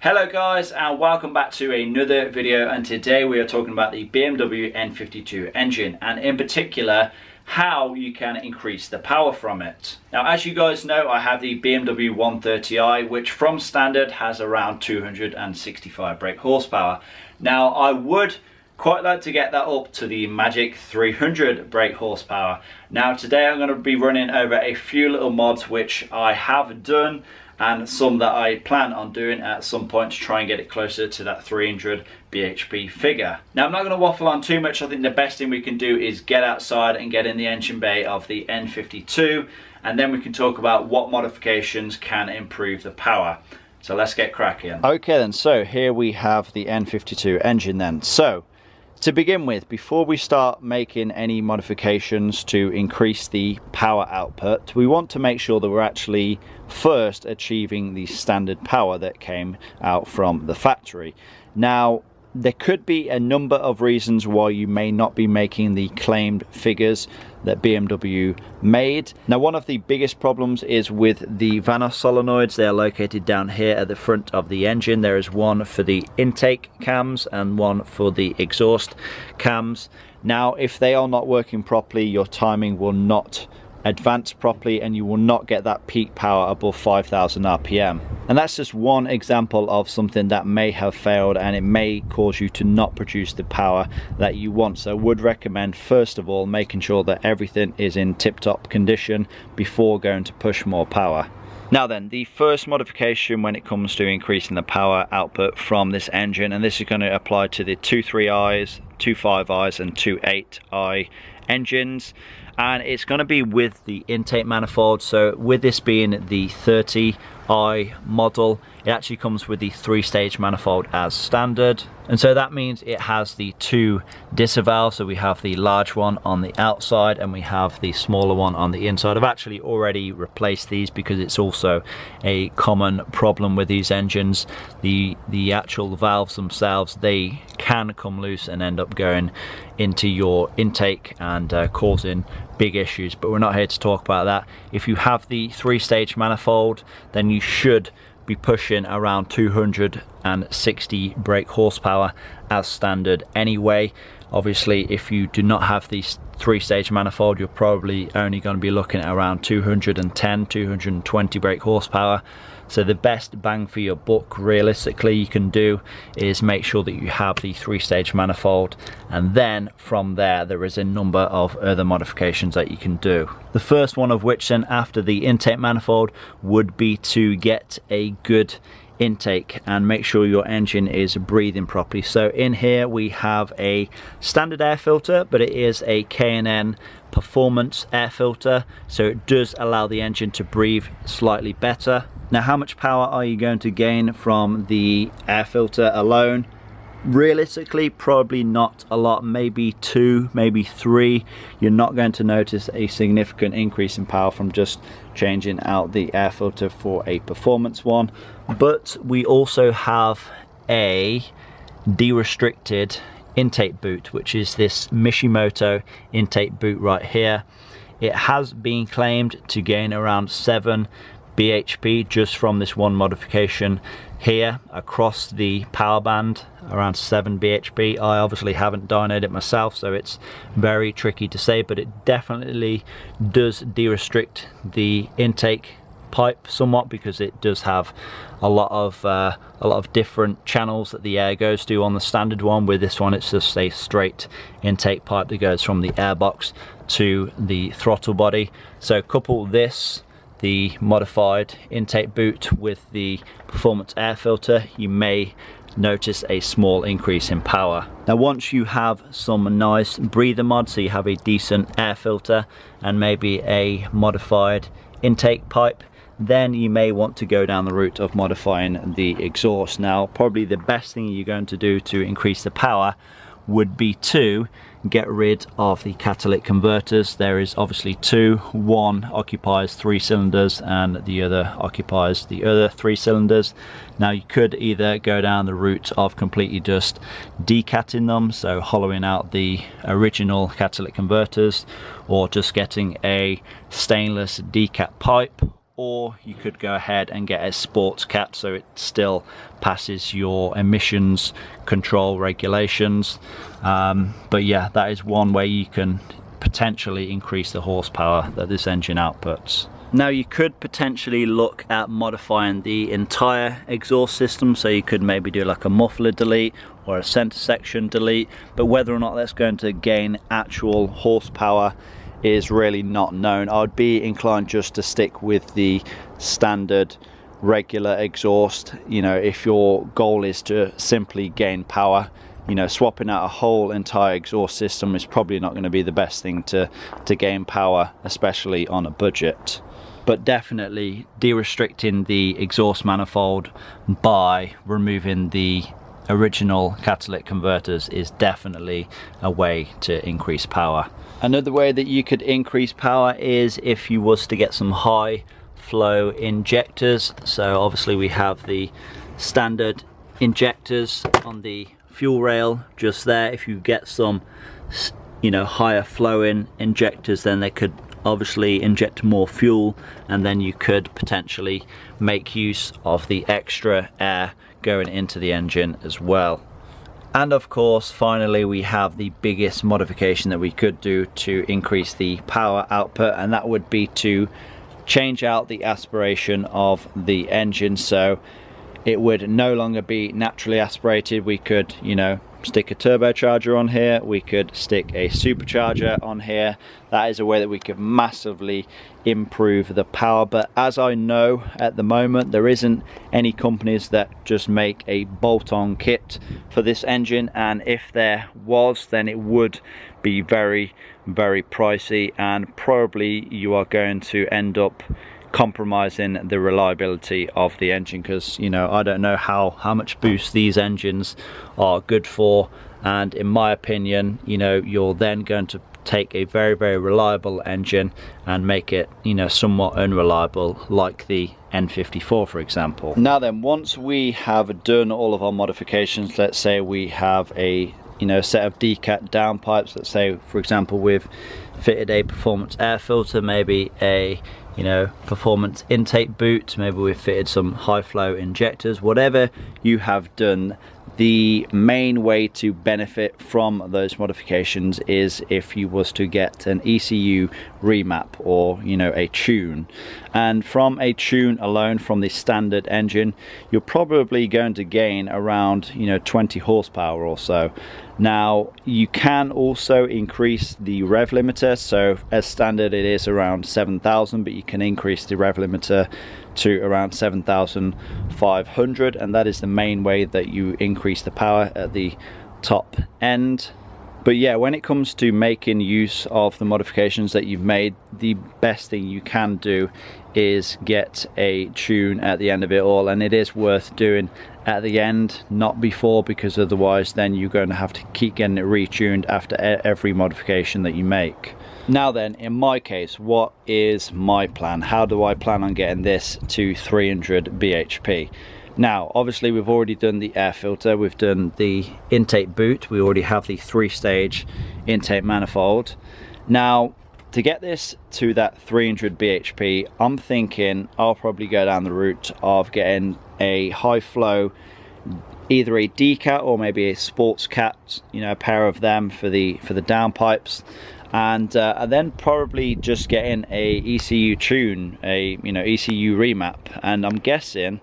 Hello guys, and welcome back to another video, and today we are talking about the BMW N52 engine, and in particular how you can increase the power from it. Now, as you guys know, I have the BMW 130i, which from standard has around 265 brake horsepower. Now I would quite like to get that up to the magic 300 brake horsepower. Now today I'm going to be running over a few little mods which I have done and some that I plan on doing at some point to try and get it closer to that 300 bhp figure. Now I'm not going to waffle on too much. I think the best thing we can do is get outside and get in the engine bay of the N52, and then we can talk about what modifications can improve the power. So let's get cracking. Okay then, so here we have the N52 engine then. So to begin with, before we start making any modifications to increase the power output, we want to make sure that we're actually first achieving the standard power that came out from the factory. Now, there could be a number of reasons why you may not be making the claimed figures that BMW made. Now, one of the biggest problems is with the Vanos solenoids. They are located down here at the front of the engine. There is one for the intake cams and one for the exhaust cams. Now, if they are not working properly, your timing will not advance properly and you will not get that peak power above 5,000 RPM. And that's just one example of something that may have failed, and it may cause you to not produce the power that you want. So I would recommend first of all making sure that everything is in tip-top condition before going to push more power. Now then, the first modification when it comes to increasing the power output from this engine, and this is going to apply to the 2.3i's, 2.5i's and 2.8i engines, and it's going to be with the intake manifold. So with this being the 30i model, it actually comes with the 3-stage manifold as standard, and so that means it has the 2 disavows. So we have the large one on the outside and we have the smaller one on the inside. I've actually already replaced these because it's also a common problem with these engines. The actual valves themselves, they can come loose and end up going into your intake and causing big issues, but we're not here to talk about that. If you have the 3-stage manifold, then you should be pushing around 260 brake horsepower as standard anyway. Obviously, if you do not have the 3-stage manifold, you're probably only going to be looking at around 210, 220 brake horsepower. So the best bang for your buck realistically you can do is make sure that you have the 3-stage manifold, and then from there is a number of other modifications that you can do. The first one of which then after the intake manifold would be to get a good intake and make sure your engine is breathing properly. So in here we have a standard air filter, but it is a K&N performance air filter, so it does allow the engine to breathe slightly better. Now, how much power are you going to gain from the air filter alone? Realistically, probably not a lot, maybe 2, maybe 3. You're not going to notice a significant increase in power from just changing out the air filter for a performance one. But we also have a de-restricted intake boot, which is this Mishimoto intake boot right here. It has been claimed to gain around 7 bhp just from this one modification here across the power band, around 7 bhp. I obviously haven't dynoed it myself, so it's very tricky to say, but it definitely does de-restrict the intake pipe somewhat, because it does have a lot of different channels that the air goes to on the standard one. With this one, it's just a straight intake pipe that goes from the airbox to the throttle body. So couple this, the modified intake boot, with the performance air filter, you may notice a small increase in power. Now, once you have some nice breather mods, so you have a decent air filter and maybe a modified intake pipe, then you may want to go down the route of modifying the exhaust. Now, probably the best thing you're going to do to increase the power would be to get rid of the catalytic converters. There is obviously 2. One occupies 3 cylinders and the other occupies the other 3 cylinders. Now, you could either go down the route of completely just decatting them, so hollowing out the original catalytic converters, or just getting a stainless decat pipe, or you could go ahead and get a sports cat so it still passes your emissions control regulations. But yeah, that is one way you can potentially increase the horsepower that this engine outputs. Now you could potentially look at modifying the entire exhaust system, so you could maybe do like a muffler delete or a center section delete, but whether or not that's going to gain actual horsepower is really not known. I'd be inclined just to stick with the standard regular exhaust. You know, if your goal is to simply gain power, you know, swapping out a whole entire exhaust system is probably not going to be the best thing to gain power, especially on a budget. But definitely de-restricting the exhaust manifold by removing the original catalytic converters is definitely a way to increase power. Another way that you could increase power is if you was to get some high flow injectors. So obviously we have the standard injectors on the fuel rail just there. If you get some, you know, higher flowing injectors, then they could obviously inject more fuel, and then you could potentially make use of the extra air going into the engine as well. And of course, finally, we have the biggest modification that we could do to increase the power output, and that would be to change out the aspiration of the engine. So it would no longer be naturally aspirated. We could, you know, stick a turbocharger on here, we could stick a supercharger on here. That is a way that we could massively improve the power. But as I know, at the moment there isn't any companies that just make a bolt-on kit for this engine, and if there was, then it would be very pricey, and probably you are going to end up compromising the reliability of the engine, because, you know, I don't know how much boost these engines are good for, and in my opinion, you know, you're then going to take a very reliable engine and make it, you know, somewhat unreliable, like the N54 for example. Now then, once we have done all of our modifications, let's say we have a, you know, set of decat downpipes, let's say for example we've fitted a performance air filter, maybe a, you know, performance intake boot, maybe we've fitted some high flow injectors. Whatever you have done, the main way to benefit from those modifications is if you was to get an ECU remap, or, you know, a tune. And from a tune alone, from the standard engine, you're probably going to gain around, you know, 20 horsepower or so. Now you can also increase the rev limiter, so as standard it is around 7,000, but you can increase the rev limiter to around 7,500, and that is the main way that you increase the power at the top end. But yeah, when it comes to making use of the modifications that you've made, the best thing you can do is get a tune at the end of it all, and it is worth doing at the end, not before, because otherwise then you're going to have to keep getting it retuned after every modification that you make. Now then, in my case, what is my plan? How do I plan on getting this to 300 bhp? Now obviously we've already done the air filter, we've done the intake boot, we already have the 3-stage intake manifold. Now to get this to that 300 bhp, I'm thinking I'll probably go down the route of getting a high flow, either a decat or maybe a sports cat, you know, a pair of them for the downpipes, and then probably just getting a ECU tune, a, you know, ECU remap. And I'm guessing,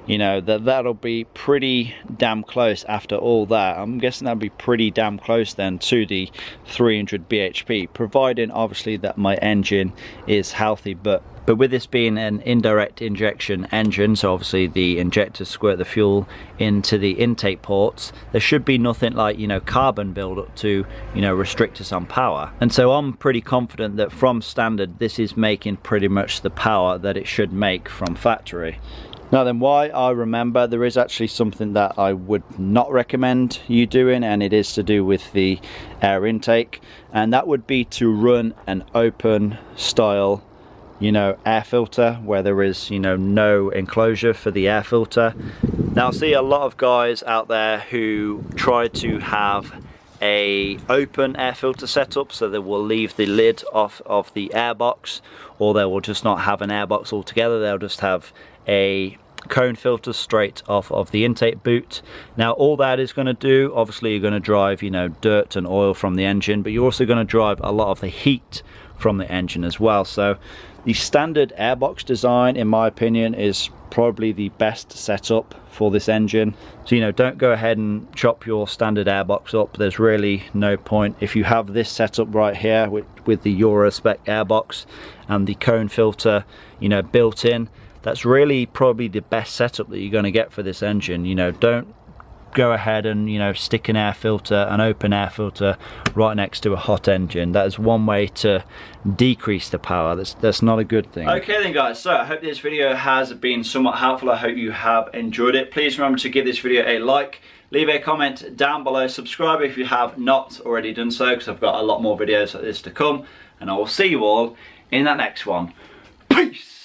you know, that'll be pretty damn close. After all that, I'm guessing that'll be pretty damn close then to the 300 bhp, providing obviously that my engine is healthy. But with this being an indirect injection engine, so obviously the injectors squirt the fuel into the intake ports, there should be nothing like, you know, carbon buildup to, you know, restrict us on power. And so I'm pretty confident that from standard this is making pretty much the power that it should make from factory. Now then, why I remember, there is actually something that I would not recommend you doing, and it is to do with the air intake, and that would be to run an open style, you know, air filter where there is, you know, no enclosure for the air filter. Now I see a lot of guys out there who try to have a open air filter setup, so they will leave the lid off of the airbox, or they will just not have an airbox altogether. They'll just have a cone filter straight off of the intake boot. Now all that is going to do, obviously you're going to drive, you know, dirt and oil from the engine, but you're also going to drive a lot of the heat from the engine as well. So the standard airbox design, in my opinion, is probably the best setup for this engine. So, you know, don't go ahead and chop your standard airbox up. There's really no point. If you have this setup right here with the Euro spec airbox and the cone filter, you know, built in, that's really probably the best setup that you're going to get for this engine. You know, don't go ahead and, you know, stick an air filter, an open air filter right next to a hot engine. That is one way to decrease the power. That's not a good thing. Okay then guys, so I hope this video has been somewhat helpful. I hope you have enjoyed it. Please remember to give this video a like, leave a comment down below, subscribe if you have not already done so, because I've got a lot more videos like this to come, and I will see you all in that next one. Peace!